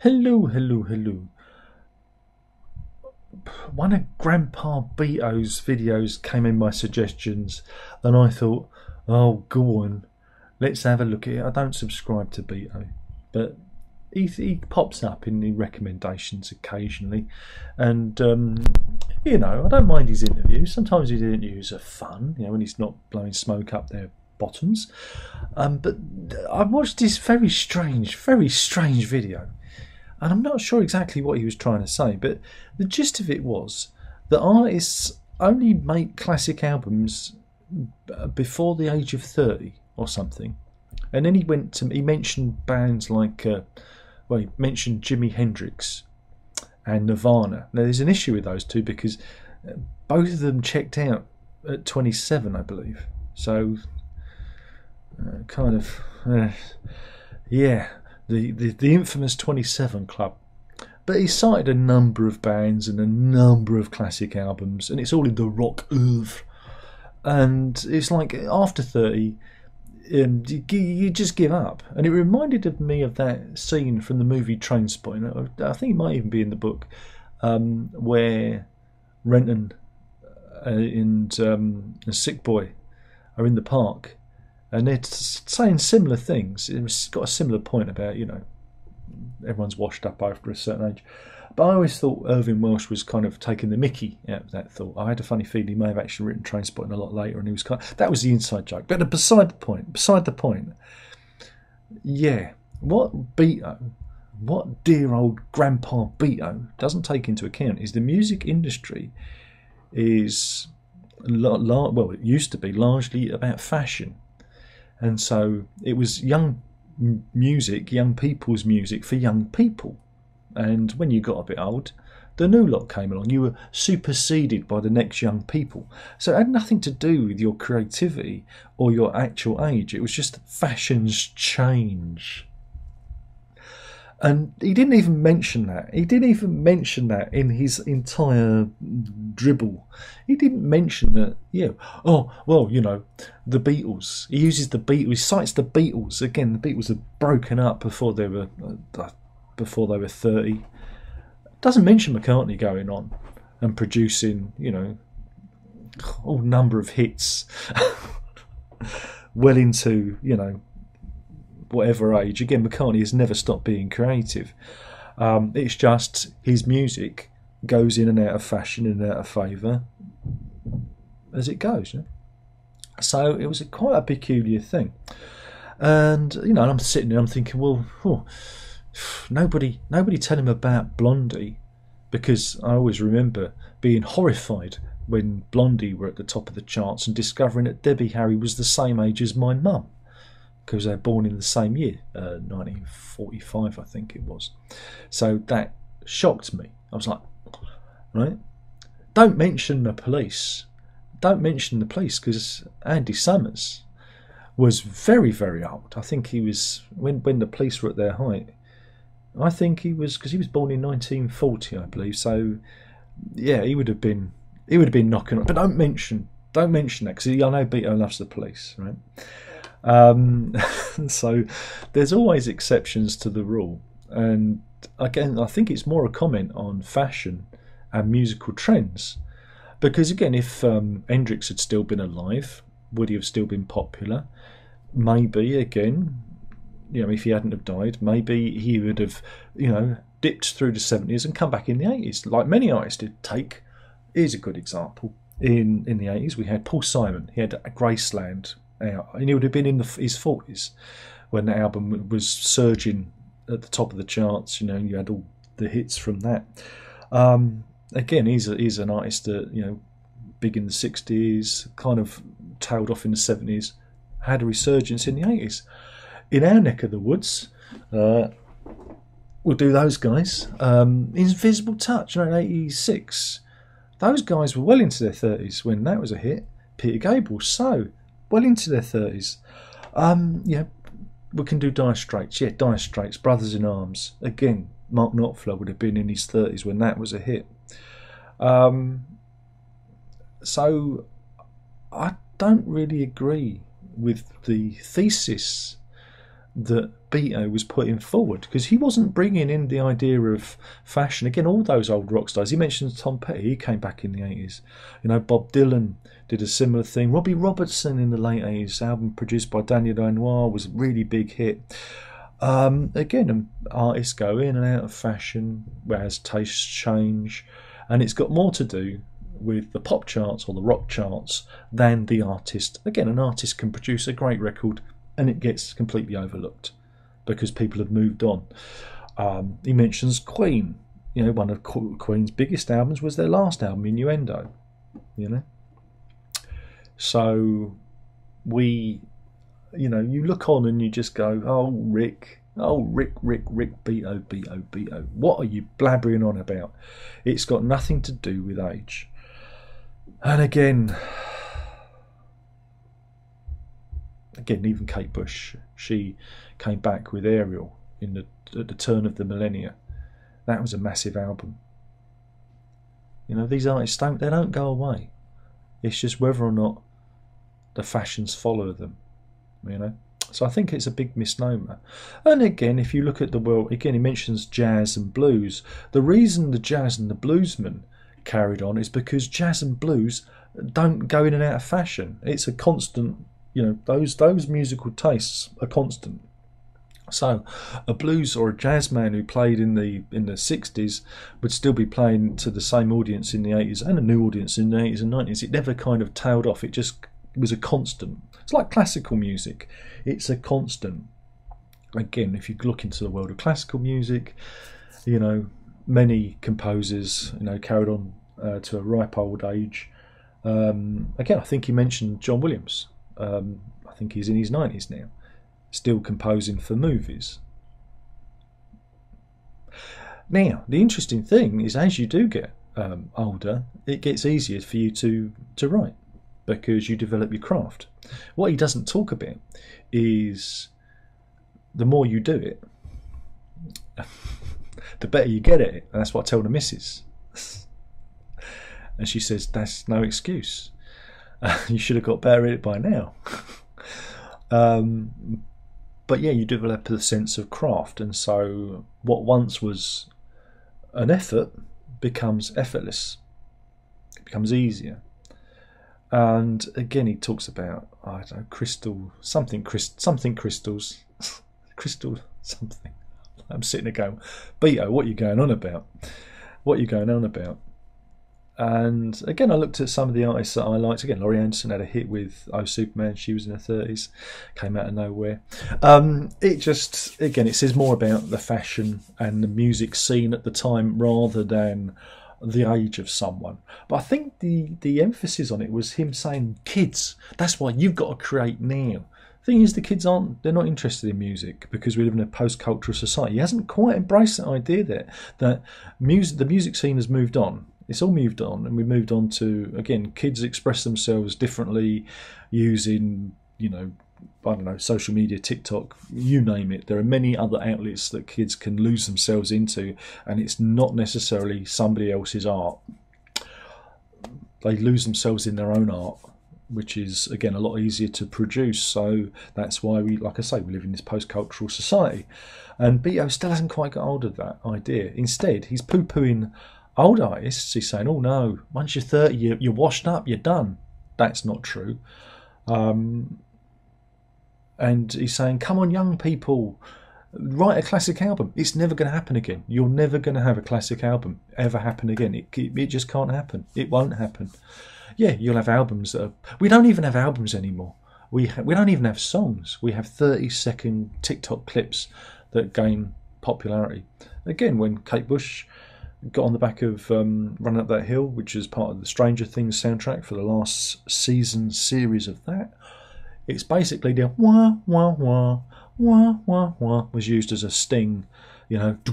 Hello, hello, hello. One of Grandpa Beato's videos came in my suggestions, and I thought, oh, go on, let's have a look at it. I don't subscribe to Beato, but he pops up in the recommendations occasionally, and I don't mind his interviews. Sometimes his interviews are fun, when he's not blowing smoke up their bottoms. But I watched this very strange video. And I'm not sure exactly what he was trying to say, but the gist of it was that artists only make classic albums before the age of 30 or something. And then he mentioned bands like, he mentioned Jimi Hendrix and Nirvana. Now, there's an issue with those two because both of them checked out at 27, I believe. So, the infamous 27 Club. But he cited a number of bands and a number of classic albums, and it's all in the rock oeuvre. And it's like after 30, you just give up. And it reminded me of that scene from the movie Trainspotting. I think it might even be in the book, where Renton and a sick boy are in the park. And they're saying similar things. It's got a similar point about, everyone's washed up after a certain age. But I always thought Irving Welsh was kind of taking the mickey out of that thought. I had a funny feeling he may have actually written Trainspotting a lot later, and he was that was the inside joke. But beside the point, yeah, what dear old Grandpa Beato doesn't take into account is the music industry is, it used to be largely about fashion. And so it was young people's music for young people. And when you got a bit old, the new lot came along. You were superseded by the next young people. So it had nothing to do with your creativity or your actual age. It was just fashions change. And he didn't even mention that. He didn't even mention that in his entire dribble. He didn't mention that, the Beatles. He uses the Beatles. He cites the Beatles. Again, the Beatles are broken up before they were 30. Doesn't mention McCartney going on and producing, all number of hits well into, whatever age. Again, McCartney has never stopped being creative. It's just his music goes in and out of fashion and out of favour as it goes. So it was quite a peculiar thing. And I'm sitting there, I'm thinking, nobody tell him about Blondie, because I always remember being horrified when Blondie were at the top of the charts and discovering that Debbie Harry was the same age as my mum, because they were born in the same year, 1945, I think it was. So that shocked me. I was like, right? Don't mention the Police. Don't mention the Police, because Andy Summers was very, very old. I think he was, when the Police were at their height, I think he was, because he was born in 1940, I believe. So, yeah, he would have been knocking on. But don't mention that, because I know Beato loves the Police, right? So there's always exceptions to the rule, and again, I think it's more a comment on fashion and musical trends, because again, if Hendrix had still been alive, would he have still been popular? Maybe. Again, if he hadn't have died, maybe he would have dipped through the 70s and come back in the 80s, like many artists did. Here's a good example. In the 80s, we had Paul Simon. He had Graceland out, and he would have been in his 40s when the album was surging at the top of the charts. You had all the hits from that. Again, he's an artist that big in the 60s, kind of tailed off in the 70s, had a resurgence in the 80s. In our neck of the woods, we'll do those guys. Invisible Touch, 1986. Those guys were well into their 30s when that was a hit. Peter Gabriel, so well into their 30s. We can do Dire Straits. Yeah, Dire Straits, Brothers in Arms. Again, Mark Knopfler would have been in his 30s when that was a hit. So I don't really agree with the thesis that Beato was putting forward, because he wasn't bringing in the idea of fashion. Again, all those old rock stars. He mentions Tom Petty. He came back in the 80s. You know, Bob Dylan did a similar thing. Robbie Robertson in the late 80s, album produced by Daniel Lanois, was a really big hit. Again, artists go in and out of fashion, whereas tastes change, and it's got more to do with the pop charts or the rock charts than the artist. Again, an artist can produce a great record and it gets completely overlooked because people have moved on. He mentions Queen. You know, one of Queen's biggest albums was their last album, Innuendo. You know, so you look on and you just go, oh Rick, Beato. What are you blabbering on about? It's got nothing to do with age. And again, even Kate Bush, she came back with Ariel at the turn of the millennia. That was a massive album. You know, these artists don't go away. It's just whether or not the fashions follow them. You know, so I think it's a big misnomer. And again, if you look at the world, again, he mentions jazz and blues. The reason the jazz and the bluesmen carried on is because jazz and blues don't go in and out of fashion. It's a constant. You know, those musical tastes are constant. So a blues or a jazz man who played in the 60s would still be playing to the same audience in the 80s and a new audience in the 80s and 90s. It never kind of tailed off. It just was a constant. It's like classical music. It's a constant. Again, if you look into the world of classical music, you know, many composers, you know, carried on to a ripe old age. Again, I think he mentioned John Williams. I think he's in his 90s now, still composing for movies. Now, the interesting thing is, as you do get older, it gets easier for you to write because you develop your craft. What he doesn't talk about is the more you do it, the better you get at it. And that's what I tell the missus. And she says, that's no excuse. You should have got better at it by now. But yeah, you develop a sense of craft, and so what once was an effort becomes effortless. It becomes easier. And again, he talks about, I don't know, crystals, something crystals, crystal something. I'm sitting there going, Beato, what are you going on about? What are you going on about? And again, I looked at some of the artists that I liked. Again, Laurie Anderson had a hit with Oh Superman. She was in her 30s, came out of nowhere. It just, again, it says more about the fashion and the music scene at the time rather than the age of someone. But I think the emphasis on it was him saying, kids, that's why you've got to create now. The thing is, the kids they're not interested in music because we live in a post-cultural society. He hasn't quite embraced that idea that the music scene has moved on. It's all moved on, and we moved on to, again, kids express themselves differently using, you know, I don't know, social media, TikTok, you name it. There are many other outlets that kids can lose themselves into, and it's not necessarily somebody else's art. They lose themselves in their own art, which is, again, a lot easier to produce. So that's why we, like I say, we live in this post-cultural society. And Beato still hasn't quite got hold of that idea. Instead, he's poo-pooing old artists. He's saying, oh no, once you're 30, you're washed up, you're done. That's not true. And he's saying, come on, young people, write a classic album. It's never going to happen again. You're never going to have a classic album ever happen again. It just can't happen. It won't happen. Yeah, you'll have albums that are... We don't even have albums anymore. We don't even have songs. We have 30-second TikTok clips that gain popularity. Again, when Kate Bush got on the back of Running Up That Hill, which is part of the Stranger Things soundtrack for the last season series of that, it's basically the wah, wah, wah, wah, wah, wah was used as a sting, you know. They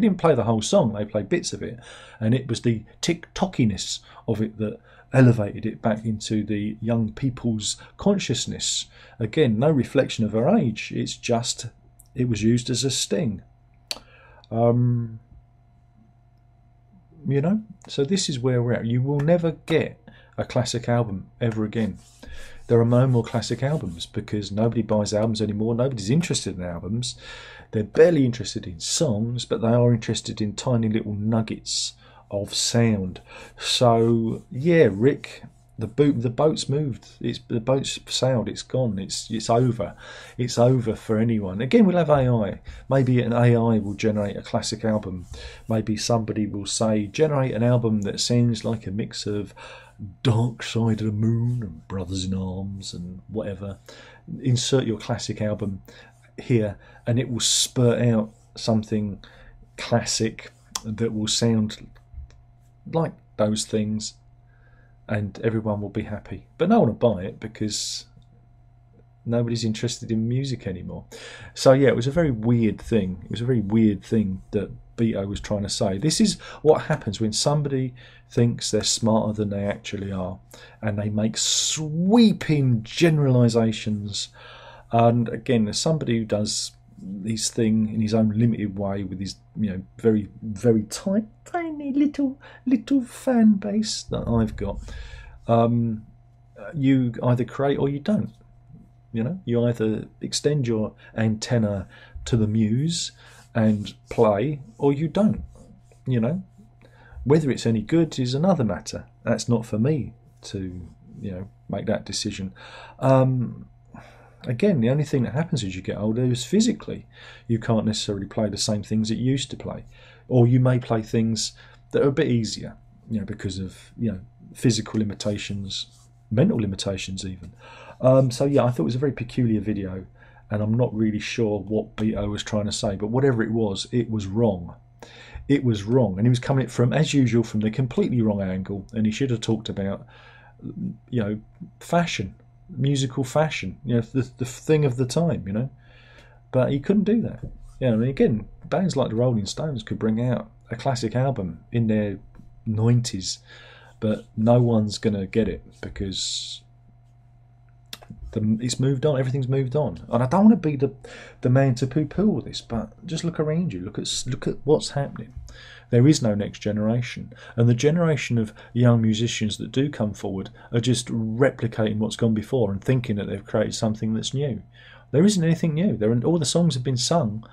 didn't play the whole song, they played bits of it, and it was the tick-tockiness of it that elevated it back into the young people's consciousness. Again, no reflection of her age, it's just it was used as a sting. You know, so this is where we're at. You will never get a classic album ever again. There are no more classic albums because nobody buys albums anymore. Nobody's interested in albums. They're barely interested in songs, but they are interested in tiny little nuggets of sound. So yeah, Rick, the boat's moved. The boat's sailed. It's gone. It's over. It's over for anyone. Again, we'll have AI. Maybe an AI will generate a classic album. Maybe somebody will say generate an album that sounds like a mix of Dark Side of the Moon and Brothers in Arms and whatever. Insert your classic album here, and it will spurt out something classic that will sound like those things, and everyone will be happy. But no one will buy it because nobody's interested in music anymore. So yeah, it was a very weird thing. It was a very weird thing that Beato was trying to say. This is what happens when somebody thinks they're smarter than they actually are, and they make sweeping generalizations. And again, as somebody who does his thing in his own limited way with his, very, very tiny little fan base that I've got, you either create or you don't. You either extend your antenna to the muse and play, or you don't. Whether it's any good is another matter. That's not for me to make that decision. Again, the only thing that happens as you get older is physically you can't necessarily play the same things that you used to play, or you may play things that are a bit easier, because of physical limitations, mental limitations even. So yeah, I thought it was a very peculiar video, and I'm not really sure what Beato was trying to say, but whatever it was wrong. It was wrong, and he was coming from, as usual, from the completely wrong angle, and he should have talked about fashion, musical fashion, the thing of the time, but he couldn't do that. Again, bands like the Rolling Stones could bring out a classic album in their 90s, but no one's going to get it because it's moved on. Everything's moved on, and I don't want to be the man to poo-poo all this, but just look around you. Look at what's happening. There is no next generation, and the generation of young musicians that do come forward are just replicating what's gone before and thinking that they've created something that's new. There isn't anything new. All the songs have been sung,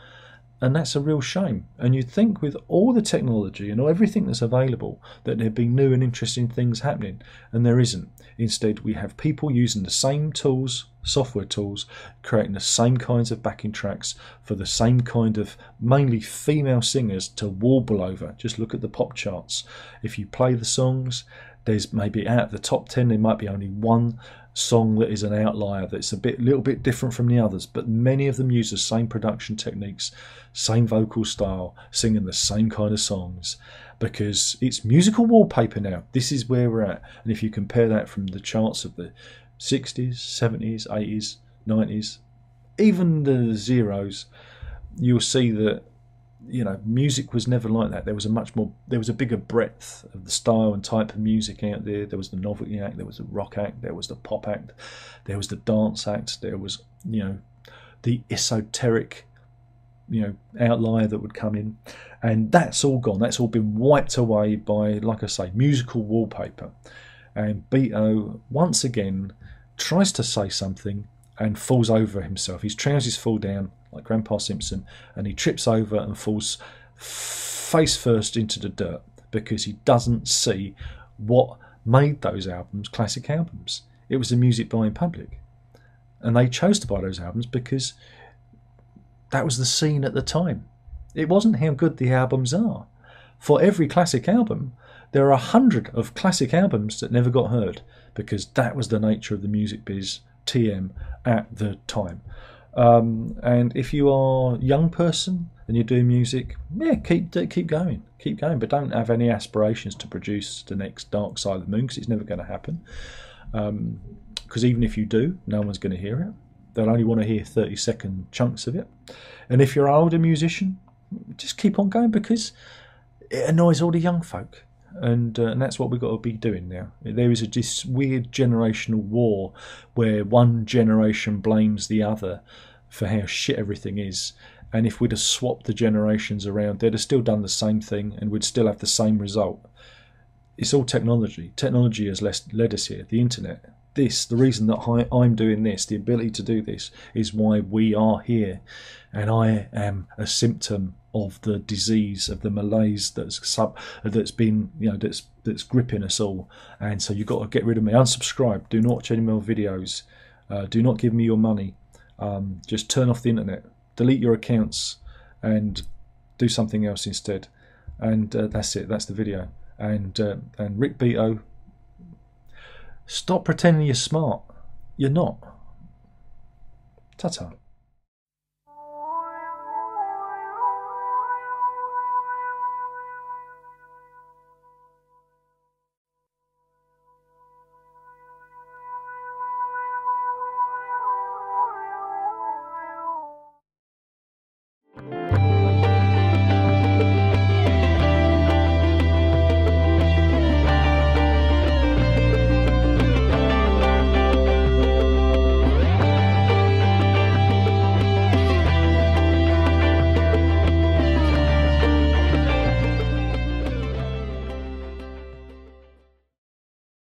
and that's a real shame. And you'd think with all the technology and everything that's available that there'd be new and interesting things happening, and there isn't. Instead, we have people using the same tools, software tools, creating the same kinds of backing tracks for the same kind of mainly female singers to warble over. Just look at the pop charts. If you play the songs, there's maybe out of the top 10, there might be only one song that is an outlier that's little bit different from the others, but many of them use the same production techniques, same vocal style, singing the same kind of songs, because it's musical wallpaper now. This is where we're at. And if you compare that from the charts of the 60s, 70s, 80s, 90s, even the zeros, you'll see that music was never like that. There was a bigger breadth of the style and type of music out there. There was the novelty act, there was the rock act, there was the pop act, there was the dance act, there was the esoteric outlier that would come in, and that's all gone. That's all been wiped away by, like I say, musical wallpaper. And Beato once again tries to say something and falls over himself. His trousers fall down like Grandpa Simpson, and he trips over and falls face first into the dirt because he doesn't see what made those albums classic albums. It was the music buying public, and they chose to buy those albums because that was the scene at the time. It wasn't how good the albums are. For every classic album, there are 100 of classic albums that never got heard because that was the nature of the music biz, TM, at the time. And if you are a young person and you're doing music, yeah, keep going, but don't have any aspirations to produce the next Dark Side of the Moon, because it's never going to happen. Because even if you do, no one's going to hear it. They'll only want to hear 30-second chunks of it. And if you're an older musician, just keep on going, because it annoys all the young folk. And that's what we've got to be doing now. There is this weird generational war where one generation blames the other for how shit everything is. And if we'd have swapped the generations around, they'd have still done the same thing and we'd still have the same result. It's all technology. Technology has led us here. The internet. this, the reason that I'm doing this, the ability to do this, is why we are here. And I am a symptom of the disease, of the malaise that's been, you know, that's gripping us all. And so you've got to get rid of me. Unsubscribe. Do not watch any more videos. Do not give me your money. Just turn off the internet. Delete your accounts and do something else instead. And that's it. That's the video. And Rick Beato, stop pretending you're smart. You're not. Ta-ta.